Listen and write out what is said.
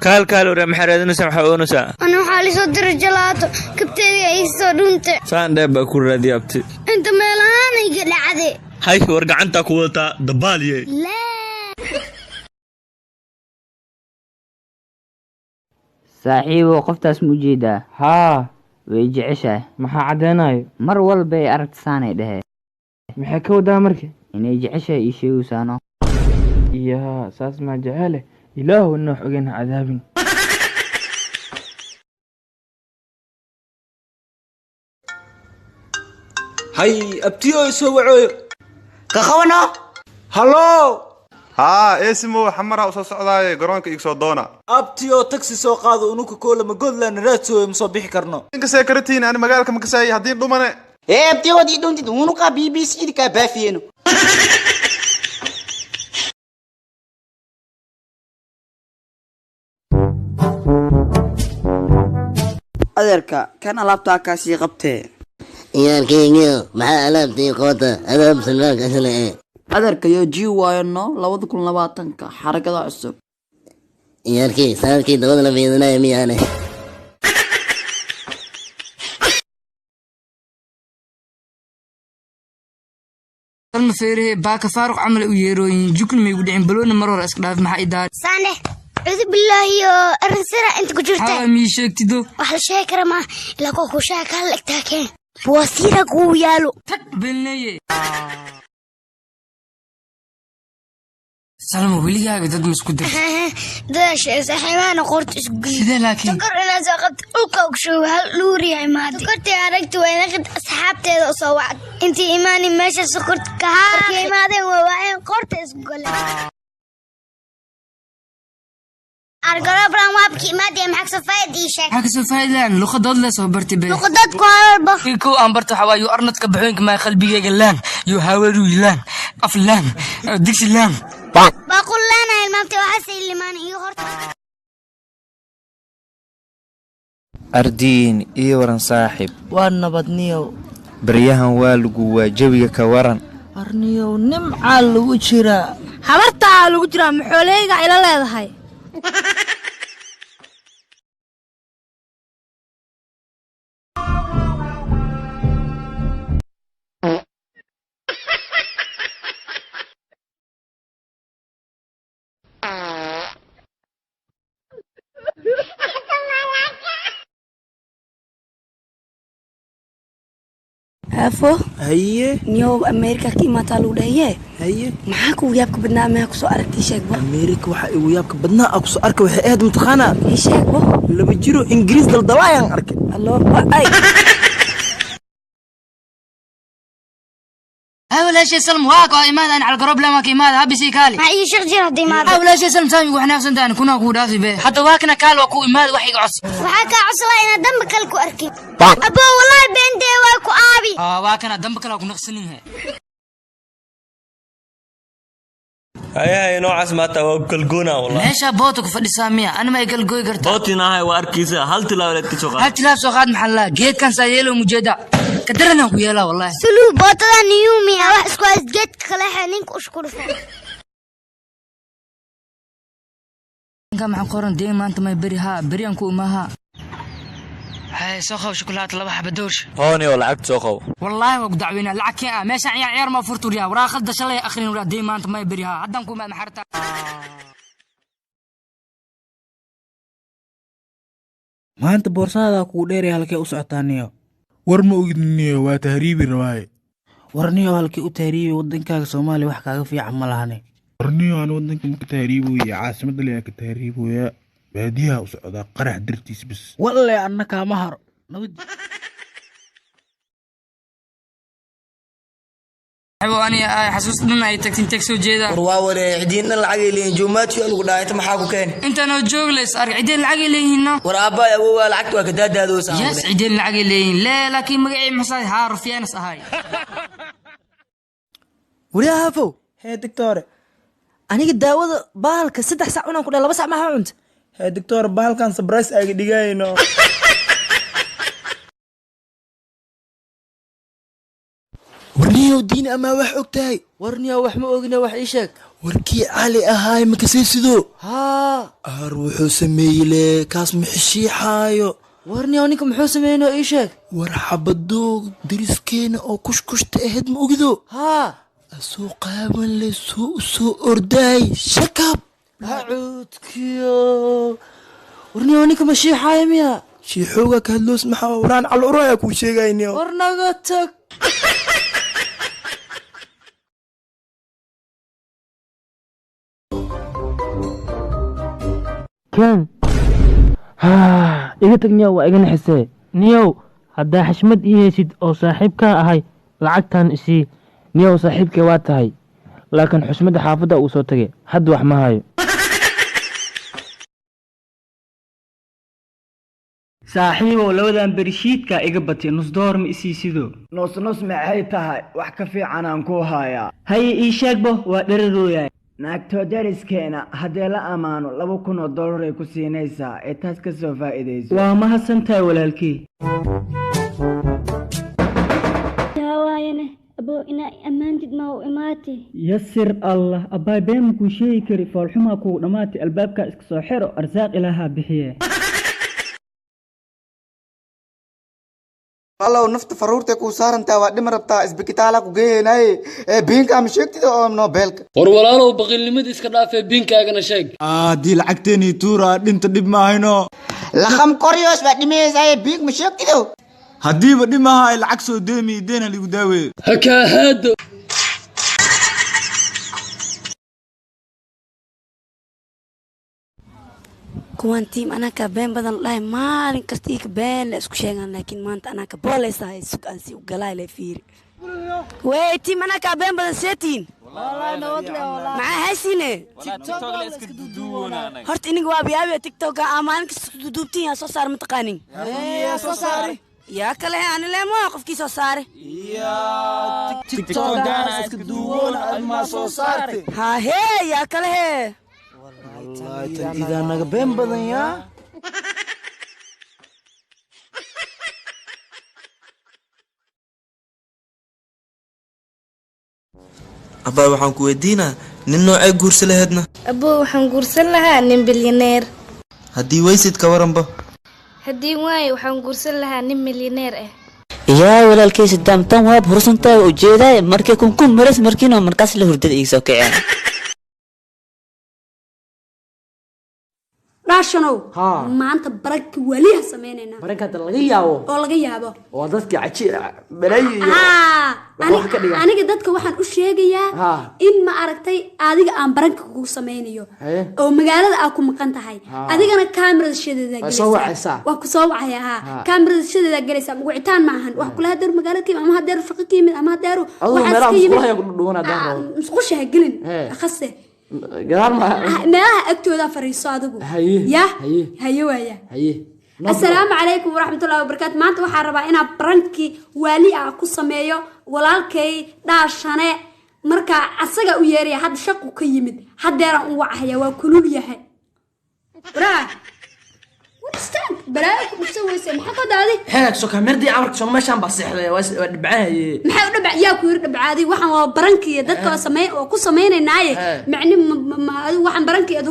كال ورا محرادنا سمحة ونسا أنا حالي صدر الجلاتو كبتدي أيسو دونت سان دابا كل رادي أبتي أنت ميلان يقل عادي هاي ورقع أنت كوتا دبالي لا saaxiibo qoftaas mu jeedaa haa way jeceshahay maxaa cadeynayo mar walba ay aragtisaanay dhehe maxay ka wadaa marka inay jeceshahay ii sheegaysaano yaa saas maa jecele ilaahu noox ogeyn cadaabin هاي أبتيو يسوي عيو كخونا هلو ها اسمه حمرها وصوص عضاي قرونك يكسو دونا أبتيو تاكسي سوق هذا ونوكو كولا ما قول لنا راتو مصبيح كرنو إنك سيكرتين أنا مقالك مكساي هدين دومنا ايه بتيو دي دونتي دونو كا بي بي سي دي كا بافينو adeerka kan alaabtaa kaasii qabtee ciyaalkaygiyo maxaa alaabtii qoota adaab salmaanka isla adeerka yo ji waayano 2020 xaragada cusub ciyaalkii sanadkii dabada la fiidinaya miyaane ما فيره باك فاروق عمل ويروين جوكل ما يقول عن بلون مرة اسكلاف مع إدار سانه عذ بالله يا الرسالة أنت كجرتها ميشك تدو وحل شاكر ما لا كوكو شاكر لك تاكين بواسيرك ويالو بالنية سلام وليها قد مسكو داش حيوان قرت اسقي كذا لكن تقر انا زقت اوكا وشو هالوري عمادي فكرتي عرقت وين اخذ اصحابتي وصوعت انت ايماني ماشي سكرت كهار كيمادي ووعين قرت اسقل أرجع برام وابكي مادي معك سفايد ديشك معك سفايد لان لو خدود لا صبرتي به لو خدود كاربا كيكو أمبرتو حوايو أرنت كبحوينك ما خلبي جلان يو هاورو يلان أفلان ديكش لان بقول لنا المامتي وحسي اللي ماني يهرت أردين إيوران صاحب وانا بدنيو برياhan waa lagu waajabiga ka waran arniyo nimca lagu jira habarta lagu jira maxooleyga ila leedahay عفو هي نيو أمريكا كيما تالو دهيه هي معاك ويابك بدنا ما كسو أركتي شاكبو أمريكا waxa uu yaabka badnaa aqso arka waxa aad mutaqaana شاكبو laba jiro ingiriis daldalaayaan arkay الله أي ولا شيء سلم واقع إيمان أنا على القرب لما كيماد هبي سيكالي أي شيخ جرى دي ماذا ولا شيء سلم سامي وإحنا أحسن دان كنا كوداسي به حتى واكنا كال وكو إيمان وحي عص وحكى عصلا إن دمك الكو أركي أبو والله بنتي واكو آبي واكنا دمك لو كنا خسنينها هاي نوع اسمها وكل جونا والله ليش بوتك فدي سامية أنا ما يقل جوي قرت بوتنا هاي واركيسة هل تلاوي لك تسوق هل تلاف سوقات محلات جيت كان سايلو مجدا كدرنا ويلا والله سلو بوتلا نيومي أروح سكواز جيت خلاها نينك أشكر فيه كم عن قرن ديما أنت ما يبريها بريانكو ماها هاي سوخو شوكولاتة لبا حبة دورش هوني ولا عبد سوقو والله وقد دعوينا لعكي ماشي عيار ما فرتو ريا ورا خد شلي اخرين ورا ديما انت ما يبريها عدنكو ما محرتا maanta boorsada ku dheeray halkee u socotaaniyo war ma ogidniyo waa tahriibi rabaaye warniyo halkee u tahriibi wadankaaga Soomaaliya wax kaaga fiican ma lahane warniyo aan wadanka ma ka tahriibo iyo caasimadda la ka tahriibo ya baadiyaha u socda qarax dirtiis bis walle annaka ma haro nabad أنا حسوس إننا يتكتين تكسو جيدا ورواوري عدينا العقل لين جومات يقولوا دايت ما حاكو كان أنت أنا جوجلس أرجع عدين العقل لين ورابا أبوه العقد وكداد هذا وسام يس عدين العقل لين لا لكن مقعي مساي هارف يا ناس هاي وريها هفو هي دكتور أنا قد داود بالك 6 ساعة وأنا كنا 2 ساعة ما عمت هي دكتور بالكان سبرايس أي دقيقة warniyow diin ama wax ogtahay warniyow wax ma ogna wax ii sheeg warkii cali ahaay makasii sidoo haa aar wuxuu sameeyey kaas maxishiixaayo warniyo ninka muxuu sameeynoo ii sheeg war xabadoog dariskeena oo kushkushta ahayd ma ogido haa asoo qaaban le soo ordaay shakab hacuudkiyo warniyo ninka ma shiixaaya miya shiixooga ka hadloos maxaa waraan caluro ayaa kuu sheegayniyo war naga tag كان iga tag niyow waa iga naxisee niyow haddaa xashmad ii heysid oo saaxiibkaa ahay lacagtan isii niyow saaxiibkee waa tahay laakiin xusmadda xaafadda uu soo tagay hadda wax ma hayo saaxiibow labadan berishiidka iga batay nus door ma isii sido nus maxay tahay wax ka fiican aan ku hayaa haye ii sheegbo waa dherarooyaay naagtoo dariskeena haddee la ammaano $2,000 ay ku siinaysaa ee taas ka soo faa'iidayso waa mahadsantahay walaalkii waayane aboo inaa ammaantid ma u imaatay yasir allah abbaay been makuu sheegi kari foolxumaa kugu dhammaatay albaabkaa iska soo xiro arsaaq ilaahaa bixiye والله ونفط فرورتي كو سارنتا وادم ربتا اسبكتالا كو غيهناي بينك ام شيكتي او نوبلك war walaalow baqilnimada iska dhaafay biinkaagana sheeg دي لعقتيني تورا دنت دب ما هينو لخم كوريوس بدميساي بينك ما شيكتي هدي بدما هاي العكس سو ديمي دينا لي غداوي هكا هادو kuwan tiim anaka been badan dhahay maalin kasta ii ka been la isku sheegaan laakiin maanta anaka booleysahay sugaan si u galay la fiiri way tiim anaka been badan seetiin wallahi nabad le wallahi ma haysine tiktok la iska duduwana horta iniga waa biyaabi tiktok aan maalin kasta duduubtiin soo saar ma taqaanin soo saari yaa kale aan leemo qofkii soo saare tiktok gaana iska duduwana ma soo saartay ha hee yaa kale hee إذا أنا بين بدنيا أبا وحن كويدينا ننو أي قرص لهدنا أبو وحن قرص لها نم بليونير هدي ويسيد كورن با هدي واي وحن قرص لها نم مليونير yaa walaalkay daamtan waa bursantaa u jeedaa markay kun maras markiina markaas la hurdada ii soo kaceen raashanow maanta baraka waliha sameynayna barakada laga yaabo oo laga yaabo oo dadka caji balay aniga dadka waxaan u sheegayaa in ma aragtay adiga aan baranka ku sameynayo oo magaalada aad ku maqan tahay adigana kaamirada shadeeda galaysa waa ku soo wacaya kaamirada shadeeda galaysa wicitaan ma ahan wax kula hadeer magaalada kiim ama hadeer shaqo kiim ama hadeer waxa iska yimid musqusha gelin khase meelaha agtooda fariiso adigu haye waaya assalaamu calaykum waraxmatullaahi wabarakaatu maanta waxaan rabaa inaan barankii waali ah ku sameeyo walaalkay dhaashane markaa asaga u yeeraya hadda shaqu ka yimid haddeeraan u wacaya waa kulul yahay بلاك مسوي سم حقد هذه هيك سو كاميردي عمرك سو ماشان بصيحده ودبعاهي maxay u dhabac yaa ku yir dhabacaadi waxaan waa barankiya dadka sameey oo ku sameeynaynaay macni waxaan barankiya